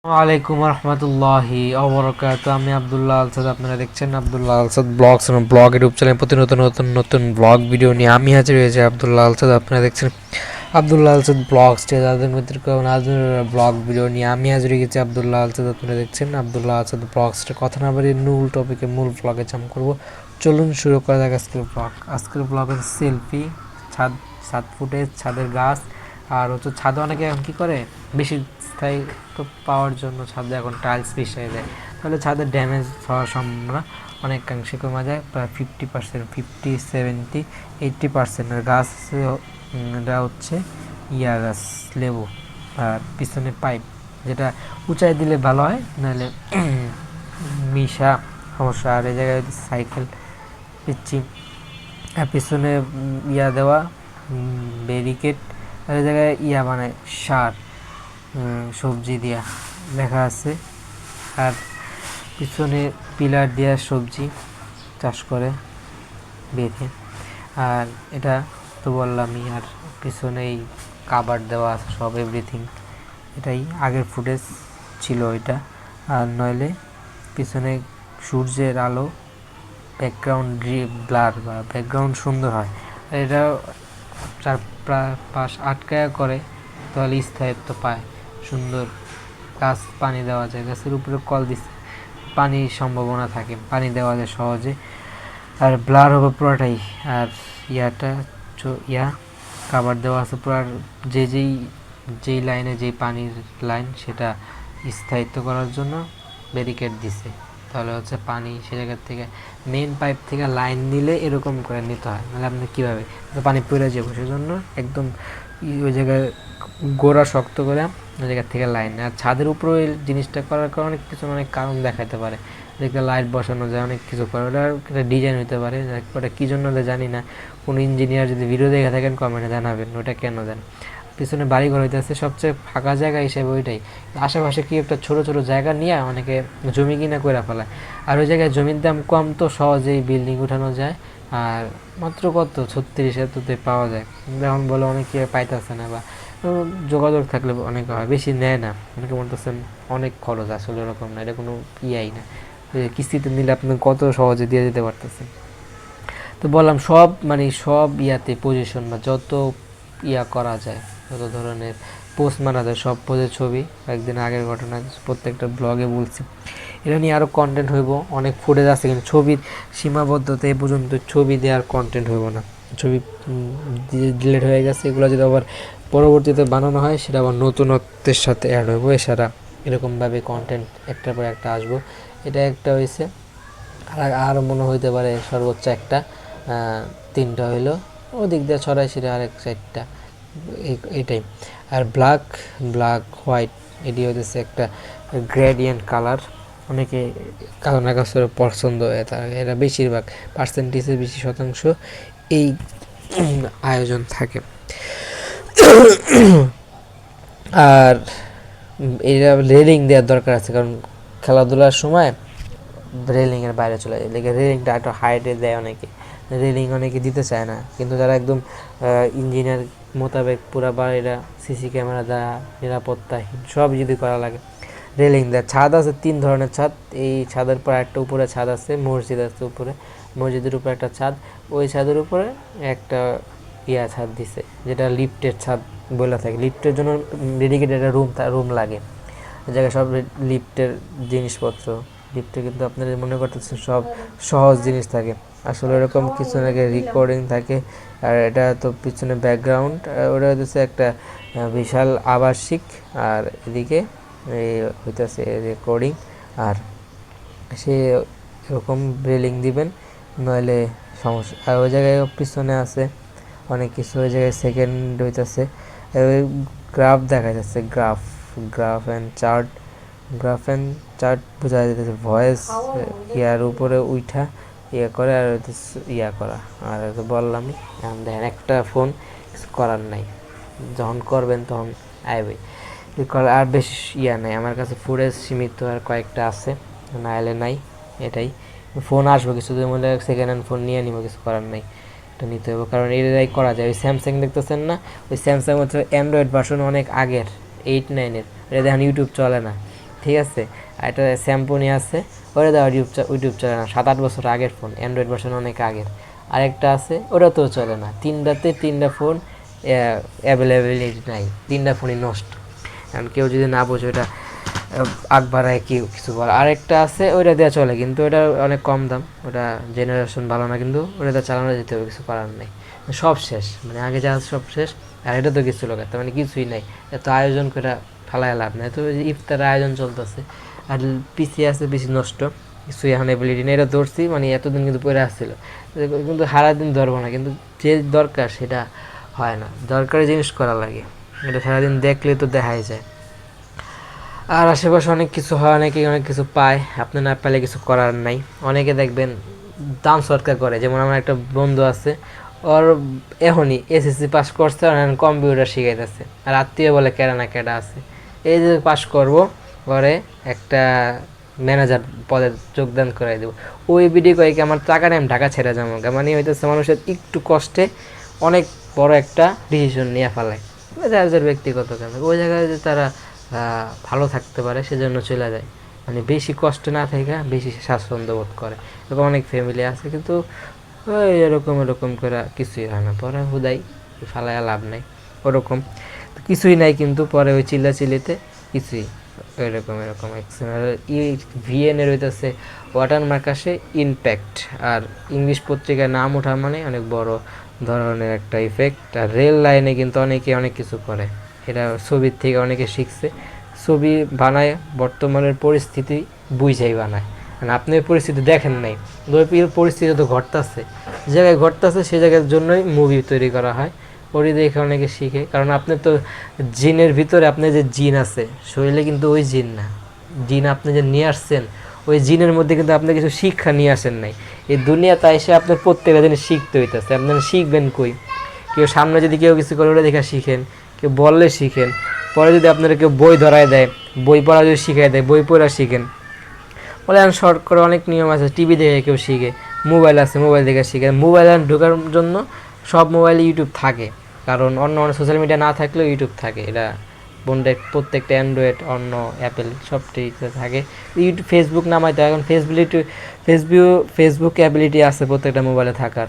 ওয়ালাইকুম রহমতুল্লাহি অবরকাত। আমি আবদুল্লাহ আলসাদ, আপনারা দেখছেন আবদুল্লাহ আলসাদ ব্লগস এবং ব্লগ ইউটিউব চ্যানেল। প্রতি নতুন নতুন নতুন ব্লগ ভিডিও নিয়ে আমি হাজির হয়েছি আবদুল্লাহ আলসাদ। আপনারা দেখছেন আবদুল্লাহ আলসাদ ব্লগস, যাদের মধ্যে নাজমুল ব্লগ ভিডিও নিয়ে আমি হাজির হয়ে গেছি আবদুল্লাহ আলসাদ। আপনারা দেখছেন আবদুল্লাহ আলসাদ ব্লগসটা। কথা না বাড়িয়ে মূল টপিকে মূল ব্লগে জাম্প করবো। চলুন শুরু করা যাক আজকের ব্লগ। আজকের ব্লগের সেলফি, ছাদ ছাদ ফুটেজ, ছাদের গাছ। আর হচ্ছে ছাদে অনেকে এখন কী করে, বেশি স্থায়িত্ব পাওয়ার জন্য ছাদে এখন টাইলস বিছিয়ে দেয়, তাহলে ছাদের ড্যামেজ হওয়ার সম্ভাবনা অনেকাংশে কমে যায়। প্রায় 50%, 50, 70, 80%-এর গাছ এটা হচ্ছে ইয়া গাছ, লেবু। আর পিছনে পাইপ, যেটা উঁচাই দিলে ভালো হয়, নাহলে মিশা সমস্যা। আর এই জায়গায় সাইকেল পিচ্ছি, আর পিছনে ইয়া দেওয়া ব্যারিকেড, আর এই জায়গায় ইয়া মানে সার, সবজি দিয়া লেখা আছে। আর পিছনে পিলার দিয়া সবজি চাষ করে বেঁধে। আর এটা তো বললামই। আর পিছনেই কাভার দেওয়া আছে সব, এভরিথিং। এটাই আগের ফুটেজ ছিল এটা। আর নইলে পিছনে সূর্যের আলো, ব্যাকগ্রাউন্ড ব্লার বা ব্যাকগ্রাউন্ড সুন্দর হয়। এটা চার পাশ আটকায়া করে, তাহলে স্থায়িত্ব পায় সুন্দর। গাছ পানি দেওয়া যায়, গাছের উপরে কল দিচ্ছে, পানির সম্ভাবনা থাকে, পানি দেওয়া যায় সহজে। আর ব্লার হবে পুরোটাই। আর ইয়াটা কাভার দেওয়া আছে পুরো। যেই লাইনে যেই পানির লাইন, সেটা স্থায়িত্ব করার জন্য ব্যারিকেড দিছে। তাহলে হচ্ছে পানি সে জায়গার থেকে, মেন পাইপ থেকে লাইন নিলে এরকম করে নিতে হয়, নাহলে আপনি কীভাবে, পানি পড়ে যাবে। সেজন্য একদম ওই জায়গায় গোড়া শক্ত করে ওই জায়গার থেকে লাইন। আর ছাদের উপরে ওই জিনিসটা করার কারণে কিছু অনেক কারণ দেখাতে পারে, যেটা লাইট বসানো যায়, অনেক কিছু করে। ওটা একটা ডিজাইন হতে পারে, ওটা কী জন্য জানি না। কোনো ইঞ্জিনিয়ার যদি ভিডিও দেখে থাকেন কমেন্টে জানাবেন ওটা কেন দেন। পিছনে বাড়িঘর হইতেছে, সবচেয়ে ফাঁকা জায়গা হিসেবে ওইটাই। আশেপাশে কি একটা ছোটো ছোটো জায়গা নিয়ে অনেকে জমি কিনা করে ফেলায়। আর ওই জায়গায় জমির দাম কম, তো সহজেই বিল্ডিং উঠানো যায়। আর মাত্র কত 36-এততে পাওয়া যায়। এখন বলে অনেকে পাইতেছে না, বা যোগাযোগ থাকলে অনেকে হয়, বেশি নেয় না। অনেকে বলতেছেন অনেক খরচ, আসলে ওরকম না, এটা কোনো ইয়াই না। কিস্তিতে নিলে আপনি কত সহজে দিয়ে দিতে পারতেছেন। তো বললাম সব ইয়াতে পজিশন বা যত ইয়া করা যায়, যত ধরনের পোস্ট মারা যায়, সব পোজের ছবি। একদিন আগের ঘটনা প্রত্যেকটা ব্লগে বলছি। এটা নিয়ে আরও কন্টেন্ট হইব, অনেক ফুটেজ আছে, কিন্তু ছবির সীমাবদ্ধতা এ পর্যন্ত ছবি দেওয়ার কন্টেন্ট হইব না। ছবি ডিলেট হয়ে গেছে, এগুলো যদি আবার পরবর্তীতে বানানো হয়, সেটা আবার নতুনত্বের সাথে অ্যাড হইব। এছাড়া এরকমভাবে কন্টেন্ট একটার পর একটা আসবো। এটা একটা হয়েছে। আর মনে হইতে পারে সর্বোচ্চ একটা, তিনটা হইলো ওদিক দিয়ে ছড়াই ছিঁড়ে, আরেক চারটা, এইটাই। আর ব্ল্যাক হোয়াইট, এটি হইতেছে একটা গ্রেডিয়েন্ট কালার। অনেকে কালো না গাছের পছন্দ হয়ে থাকে, এটা বেশিরভাগ পার্সেন্টেজের বেশি শতাংশ এই আয়োজন থাকে। আর এটা রেলিং দেওয়ার দরকার আছে, কারণ খেলাধুলার সময় রেলিংয়ের বাইরে চলে যায়, লেগে রেলিংটা একটু হাইটে দেয় অনেকে। রেলিং অনেকে দিতে চায় না, কিন্তু যারা একদম ইঞ্জিনিয়ার মোতাবেক পুরা বাড়িটা সিসি ক্যামেরা দেওয়া, নিরাপত্তাহীন সব যদি করা লাগে, রেলিং দেয়। ছাদ আছে 3 ধরনের ছাদ। এই ছাদের পর একটা উপরে ছাদ আছে, মসজিদ আছে উপরে, মসজিদের উপরে একটা ছাদ। ওই ছাদের উপরে একটা ছাদ দিছে, যেটা লিফটের ছাদ বলে থাকে। লিফটের জন্য ডেডিকেটেড একটা রুম লাগে, জায়গায় সব লিফটের জিনিসপত্র। লিফটে কিন্তু আপনারা মনে করতেছেন সব সহজ জিনিস থাকে, আসলে এরকম কিছু নাকি রেকর্ডিং থাকে। আর এটা তো পিছনে ব্যাকগ্রাউন্ড, ওটা হচ্ছে একটা বিশাল আবাসিক। আর এদিকে হইতেছে রেকর্ডিং। আর সে এরকম রেলিং দিবেন, নইলে সমস্যা। আর ওই জায়গায় পিছনে আছে অনেক কিছু। ওই জায়গায় সেকেন্ড হইতেছে গ্রাফ দেখা যাচ্ছে, গ্রাফ অ্যান্ড চার্ট বোঝা যেতেছে। ভয়েস ইয়ার উপরে উঠা করে, আর করা। আর বললামই, এখন দেখেন একটা ফোন, কিছু করার নাই, যখন করবেন তখন আইবে। আর বেশি নাই আমার কাছে, ফুটেজ সীমিত, আর কয়েকটা আছে, না এলে নাই। এটাই, ফোন আসবো কিছুদিন মধ্যে, সেকেন্ড হ্যান্ড ফোন নিয়ে নিবো, কিছু করার নেই, এটা নিতে হবে। কারণ এটাই করা যায়। ওই স্যামসাং দেখতেছেন না, ওই স্যামসাং হচ্ছে অ্যান্ড্রয়েড ভার্সন অনেক আগের, 8-9-এর। এটা দেখেন ইউটিউব চলে না, ঠিক আছে। আর একটা স্যামসুং আছে, ওটা দেওয়া ইউটিউব চলে না, 7-8 বছর আগের ফোন, অ্যান্ড্রয়েড ভার্সন অনেক আগের। আরেকটা আছে, ওটা তো চলে না। তিনটা ফোন অ্যাভেলেবিলিটি নাই, তিনটা ফোনই নষ্ট। কারণ কেউ যদি না বোঝে ওটা আগ বাড়ায় কেউ কিছু বলে। আরেকটা আছে, ওইটা দেওয়া চলে, কিন্তু ওটা অনেক কম দাম, ওটা জেনারেশন ভালো না, কিন্তু ওটা চালানো যেতে হবে, কিছু করার নেই। সব শেষ, মানে আগে যা সব শেষ। আর এটা তো কিছু লোক, তার মানে কিছুই নাই, এত আয়োজন করে ফেলায় লাভ নেই। তো ইফতার আয়োজন চলতেছে। আর পিসি আছে, পিসি নষ্ট, কিছুই এখন এবিলিটি নেই। এটা ধরছি, মানে এতদিন কিন্তু পরে আসছিল, কিন্তু সারাদিন ধরবো না, কিন্তু যে দরকার সেটা হয় না, দরকারি জিনিস করা লাগে, এটা সারাদিন দেখলে তো দেখাই যায়। আর আশেপাশে অনেক কিছু হয়, অনেকে অনেক কিছু পায়, আপনি না পেলে কিছু করার নাই। অনেকে দেখবেন দাম সৎকার করে, যেমন আমার একটা বন্ধু আছে, ওর এখনই এসএসসি পাস করছে, আর এখন কম্পিউটার শিখাইতেছে, আর আত্মীয় বলে কেডা না কেডা আছে, এই যে পাস করব পরে একটা ম্যানেজার পদে যোগদান করাই দেবো। ওই বিডি কয়েকে আমার টাকা নেই, আমি ঢাকা ছেড়ে যাবো, মানে হইতেছে মানুষের একটু কষ্টে অনেক বড় একটা ডিসিশন নিয়ে ফেলায়, যার যার ব্যক্তিগত কারণে। ওই জায়গায় যে তারা ভালো থাকতে পারে সেজন্য চলে যায়, মানে বেশি কষ্ট না থেকে বেশি স্বাচ্ছন্দ্য বোধ করে। এরকম অনেক ফ্যামিলি আছে, কিন্তু ওই এরকম করে কিছুই হয় না, পরে হুদাই ফালায় লাভ নাই, ওরকম কিছুই নাই। কিন্তু পরে ওই চিল্লাচিল্লিতে কিছুই এরকম ভিএনের হইতেছে ওয়াটারমার্ক আসে ইমপ্যাক্ট, আর ইংলিশ পত্রিকায় নাম ওঠা মানে অনেক বড় ধরনের একটা ইফেক্ট। আর রেল লাইনে কিন্তু অনেকে অনেক কিছু করে, এটা ছবির থেকে অনেকে শিখছে। ছবি বানায় বর্তমানের পরিস্থিতি বুঝাই বানায়, মানে আপনি পরিস্থিতি দেখেন নাই, পরিস্থিতি তো ঘটতেছে, যে জায়গায় ঘটতেছে সে জায়গার জন্যই মুভি তৈরি করা হয়। ওরই দেখে অনেকে শিখে, কারণ আপনি তো জিনের ভিতরে আপনার যে জিন আছে শরীরে, কিন্তু ওই জিন না, জিন আপনি যে নিয়ে আসছেন ওই জিনের মধ্যে কিন্তু আপনি কিছু শিক্ষা নিয়ে আসেন নাই। এই দুনিয়াতে এসে আপনার প্রত্যেকটা জিনিস শিখতে হইতেছে, আপনারা শিখবেন কই? কেউ সামনে যদি কেউ কিছু করে ওটা দেখে শিখেন, কেউ বললে শিখেন, পরে যদি আপনারা কেউ বই ধরায় দেয়, বই পড়া যদি শিখাই দেয়, বই পড়া শিখেন। বলে এখন শর্ট করে অনেক নিয়ম আছে, টিভি দেখে কেউ শিখে, মোবাইল আছে মোবাইল দেখে শিখে। মোবাইল ঢোকার জন্য সব মোবাইলে ইউটিউব থাকে, কারণ অন্য অন্য সোশ্যাল মিডিয়া না থাকলেও ইউটিউব থাকে, এটা প্রত্যেকটা অ্যান্ড্রয়েড অন্য অ্যাপেল সবটিতে থাকে। ইউটিউব ফেসবুক নামাইতে, এখন ফেসবুক অ্যাবিলিটি আছে প্রত্যেকটা মোবাইলে থাকার,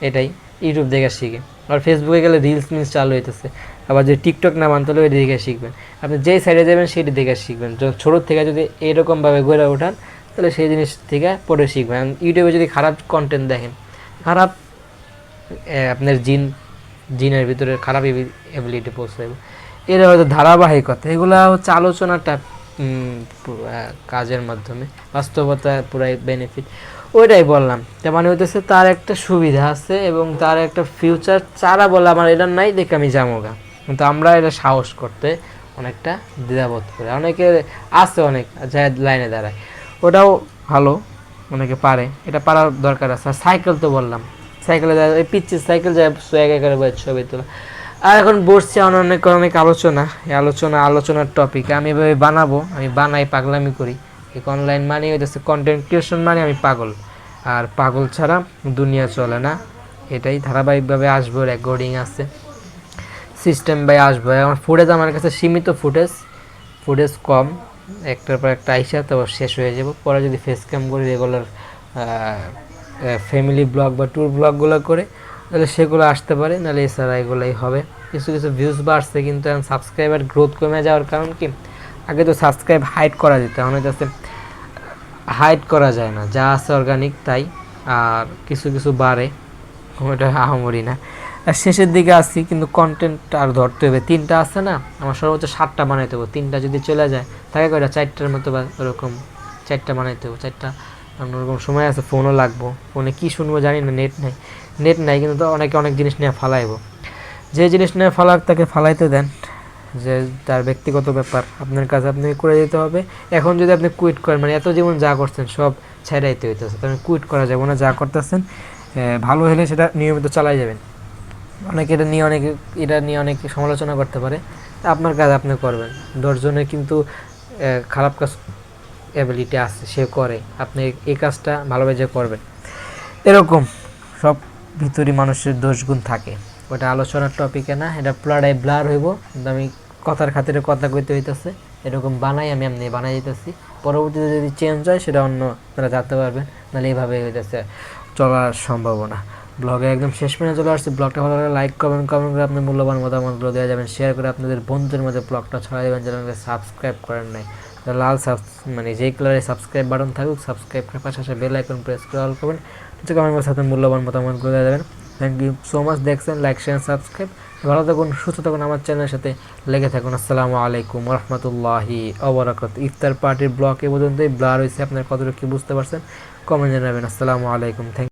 এটাই ইউটিউব দেখে শিখে। আর ফেসবুকে গেলে রিলস মিলস চালু হইতেছে, আবার যদি টিকটক নামান তাহলে ওই দেখে শিখবেন। আপনি যেই সাইডে যাবেন সেটি দেখে শিখবেন। ছোটোর থেকে যদি এরকমভাবে গড়ে ওঠান তাহলে সেই জিনিস থেকে পড়ে শিখবেন। ইউটিউবে যদি খারাপ কন্টেন্ট দেখেন, খারাপ আপনার জিনের ভিতরে খারাপ এবিলিটি পৌঁছাবে। এরা হয়তো ধারাবাহিকতা, এগুলো হচ্ছে আলোচনাটা কাজের মাধ্যমে, বাস্তবতা পুরাই বেনিফিট। ওইটাই বললাম, তার মানে হইতেছে তার একটা সুবিধা আছে এবং তার একটা ফিউচার চারা বলে আমার এটা নাই, দেখে আমি যামোগা। কিন্তু আমরা এটা সাহস করতে অনেকটা দ্বিধাবোধ করি। অনেকে আছে অনেক যায় লাইনে দাঁড়ায়, ওটাও ভালো, অনেকে পারে, এটা পারার দরকার আছে। আর সাইকেল তো বললাম, সাইকেলে যায় ওই পিচ্ছির সাইকেল যায় সোয়াগ করে ছবি তোলা। আর এখন বসছি অনেক আলোচনার টপিক আমি এভাবে বানাবো, আমি বানাই পাগলামি করি। অনলাইন মানে হইতেছে কন্টেন্ট ক্রিয়েশন, মানে আমি পাগল, আর পাগল ছাড়া দুনিয়া চলে না। এটাই ধারাবাহিকভাবে আসবো, রেকর্ডিং আছে, সিস্টেম বাই আসবো। আমার আমার কাছে সীমিত ফুটেজ কম, একটার পর একটা আইসা তো শেষ হয়ে যাব। পরে যদি ফেস ক্যাম করি, রেগুলার ফ্যামিলি ব্লগ বা ট্যুর ব্লগগুলো করে, তাহলে সেগুলো আসতে পারে, নাহলে এছাড়া এগুলোই হবে। কিছু ভিউজ বাড়ছে, কিন্তু এখন সাবস্ক্রাইবার গ্রোথ কমে যাওয়ার কারণ কি, আগে তো সাবস্ক্রাইব হাইড করা যেত, এখন হচ্ছে হাইড করা যায় না, যা আছে অর্গানিক তাই। আর কিছু বাড়ে, ওটা আহামরি না। আর শেষের দিকে আসছি, কিন্তু কন্টেন্ট আর ধরতে হবে। 3টা আছে না, আমার সর্বোচ্চ 7টা বানাইতে হবে। 3টা যদি চলে যায় থাকে কয়টা, 4টার মতো বা ওরকম 4টা বানাইতে হবে। 4টা ওরকম সময় আছে, ফোনও লাগবো, ফোনে কী শুনবো জানি না, নেট নাই কিন্তু তো অনেকে অনেক জিনিস নিয়ে ফালাইব। যে জিনিস নিয়ে ফালাক তাকে ফালাইতে দেন, যে তার ব্যক্তিগত ব্যাপার, আপনার কাছে আপনাকে করে দিতে হবে। এখন যদি আপনি কুইট করেন, মানে এত জীবন যা করছেন সব ছেড়াইতে হইতেছে, তাহলে কুইট করা যাবে না। যা করতেছেন ভালো হলে সেটা নিয়মিত চালাই যাবেন। অনেকে এটা নিয়ে অনেক সমালোচনা করতে পারে, আপনার কাজ আপনি করবেন। 10 জনের কিন্তু খারাপ কাজ অ্যাবিলিটি আছে, সে করে, আপনি এই কাজটা ভালোভাবে করবেন। এরকম সব ভিতরই মানুষের দোষগুণ থাকে, ওটা আলোচনার টপিকে না, এটা পুরাটাই ব্লার হইব, কিন্তু আমি কথার খাতিরে কথা কইতে হইতেছে। এরকম বানাই আমি এমনি বানাই দিতেছি, পরবর্তীতে যদি চেঞ্জ হয় সেটা অন্য তারা জানতে পারবেন, নাহলে এইভাবে হইতেছে চলার সম্ভাবনা। ব্লগে একদম শেষ পর্যন্ত চলে আসছি। ব্লগটা ভালো লাগলে লাইক কমেন্ট করে আপনার মূল্যবান মতামতগুলো দেওয়া যাবেন, শেয়ার করে আপনাদের বন্ধুদের মধ্যে ব্লগটা ছড়াই দেবেন যারা সাবস্ক্রাইব করেন নাই। লাল মানে যেই কালারে সাবস্ক্রাইব বাটন থাকুক, সাবস্ক্রাইব করার পাশাপাশি বেল আইকন প্রেস করে অল করবেন, কমেন্ট করে আপনার মূল্যবান মতামতগুলো দেওয়া যাবেন। থ্যাংক ইউ সো মাচ, দেখছেন, লাইক শেয়ার সাবস্ক্রাইব। ভালো থাকুন, সুস্থ থাকুন, আমার চ্যানেলের সাথে লেগে থাকুন। আসসালামু আলাইকুম রহমতুল্লাহি ওবরাকাত। ইফতার পার্টির ব্লগ এ পর্যন্তই। ব্লার হয়েছে, আপনার কতটুকু কি বুঝতে পারছেন কমেন্ট জানাবেন। আসসালামু আলাইকুম, থ্যাংক